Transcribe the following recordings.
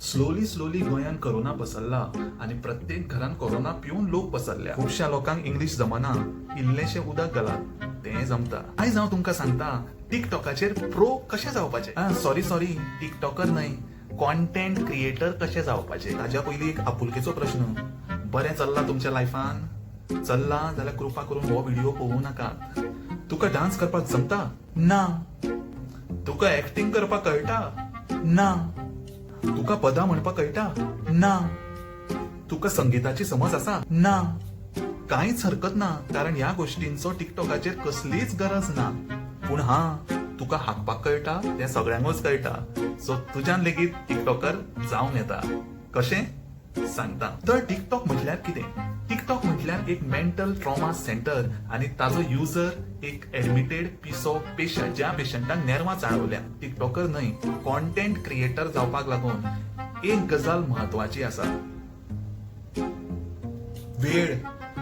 Slowly गोंयान corona पसरला आणि प्रत्येक घरान कोरोना पिऊन लोक पसरल्या. खुबश्या लोकांक इंग्लिश जमना, इल्लेशे उदक घाला ते जमता. आयज हांव तुमकां सांगता टिकटॉकाचेर प्रो कशें जावपाचे. सॉरी टिकटॉकर न्हय, कॉन्टेंट क्रिएटर कशें जावपाचे. ताज्या पयलीं एक आपुलकेचो प्रश्न, बरें चल्ला तुमच्या लायफान? चल्ला जाल्यार कृपा करून हो व्हिडिओ पळोवं नाका. तुका डान्स करपाक जमता? ना. तुका एक्टिंग करपाक कळटा? ना. तुका पदां म्हणपाक कळटा? ना. तुका संगीताची समज आसा? ना. कांयच हरकत ना, कारण ह्या गोष्टींचो टिकटॉकाचेर कसलीच गरज ना. पूण तुका हाकपाक कळटा तें सगळ्यांकूच कळटा. सो तुज्यान लेगीत टिकटॉकर जावन येता. कशें सांगता. तर टिकटॉक म्हटल्यार कितें? टिकटॉक म्हटल्यार एक मेंटल ट्रॉमा सेंटर आणि ताजो युजर एक एडमिटेड पीस ऑफ पेशंट, ज्या पेशंटाक नेरवां चाळवल्या. टिकटॉकर न्हय, कॉन्टेंट क्रिएटर जावपाक लागून एक गजाल महत्वाची आसा, वेळ.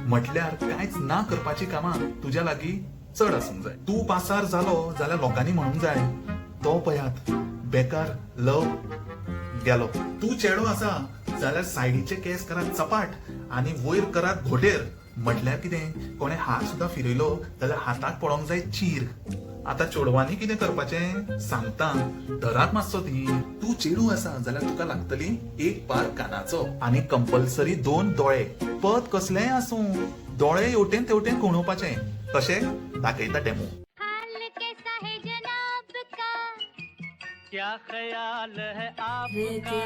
म्हटल्यार कांयच ना करपाची कामां तुज्या लागीं चड आसूंक जाय. तूं पासार जालो जाल्यार लोकांनी म्हणूंक जाय तो पयात बेकार लव गेलो. तूं चेडो आसा जाल्यार सायडीचे केस करात चपाट आणि वयर करात घोटेर. म्हटल्यार कितें, कोणे हात सुद्धा फिरयलो जाल्यार हाताक पडोंक जाय चीर. आता चोडवांनी कितें करपाचें सांगता, धरात मातसो ती. तूं चेडू आसा जाल्यार तुका लागतली एक पार कानाचो आणि कंपल्सरी 2 दोळे. पद कसलेंय आसूं, दोळे हेवटेन तेवटेन कोणोवपाचे. कशें दाखयता डेमो. क्या ख्याल है आपका?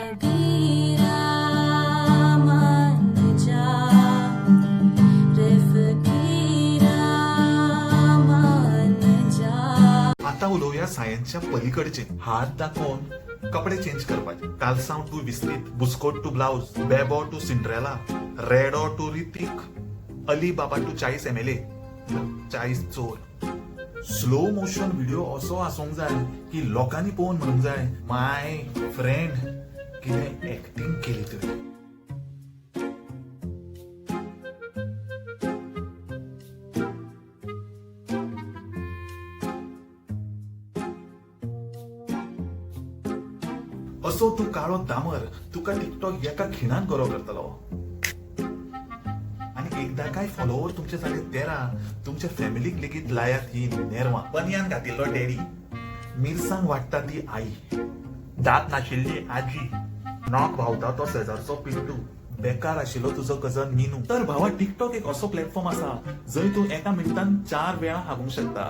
आता उलोवया सायन्सच्या पलीकडचे. हात दाखोवन कपडे चेंज करपाचे. कालसांव टू विस्तीत, बुस्कोट to blouse, Bebo to Cinderella, रेडो to Hrithik, Ali Baba to 40 MLA, 40 चोर. स्लो मोशन व्हिडिओ असो आसूंक जाय की लोकांनी पळोवन म्हणूंक जाय, माय फ्रेंड कितें एक्टिंग केली तुवें. असो तू काळो दामर, तुका टिकटॉक एका खिणान गरो करतलो. आणि एकदा काय फॉलोवर तुमचे जाले 13, तुमच्या फॅमिलीक लेगीत लायात ही नेरवां. बनियान घातिल्लो डॅडी, मिरसांग वाटता ती आई, दात नाशिल्ली आजी, नॉक भावता तो शेजारचो पिंटू, बेकार आशिल्लो तुजो कजन मिनू. तर भावा, टिकटॉक एक असो प्लॅटफॉर्म आसा जंय तू एका मिनिटान 4 वेळा हागूंक शकता,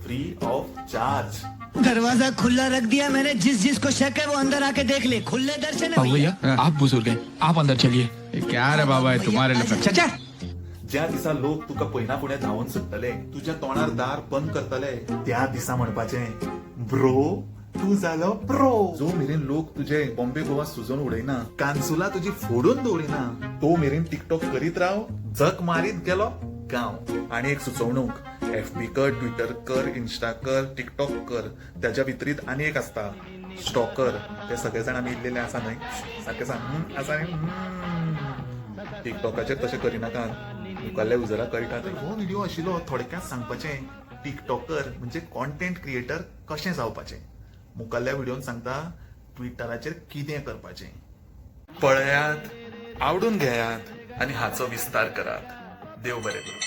फ्री ऑफ चार्ज. दरवाजा खुला रख दिया मैंने, जिस जिसको शक है वो अंदर आके देख ले. खुले दर्शन है भैया. आप बुजुर्ग हैं, आप अंदर चलिए. क्या रे बाबा है तुम्हारे लिए. चाचा, ज्या दिसा लोक तुका पयना फुडें धांवन सुट्टले, तुज्या तोंडार दार बंद करतले, त्या दिसा म्हणपाचें, ब्रो तू जालो प्रो. जो मेरेन लोक तुजे बॉम्बे गोवा सुजोन उडयना, कांसुला तुजी फोडून दवरिना, तो मेरेन टिकटॉक करीत राव. जग मारीत गेलो गांव. आणि एक सुचोवणूक, FB कर, ट्विटर कर, इन्स्टा कर, टिकटॉक कर. त्याच्या विपरीत आणि एक आसता, स्टॉकर. ते सगळे जाण आमी इल्लेले आसा न्हय, सारके सांग आसा. टिकटॉकाचेर तशें करिनाकात, मुखाल्ल्या युजराक कळटा. हो व्हिडिओ आशिल्लो थोडक्यात सांगपाचें, टिकटॉकर म्हणजे कॉन्टेंट क्रिएटर कशें जावपाचें. मुखाल्ल्या व्हिडिओन सांगता ट्विटराचेर कितें करपाचें. पळयात, आवडून घेयात आणि हाचो विस्तार करात. देव बरें करूं.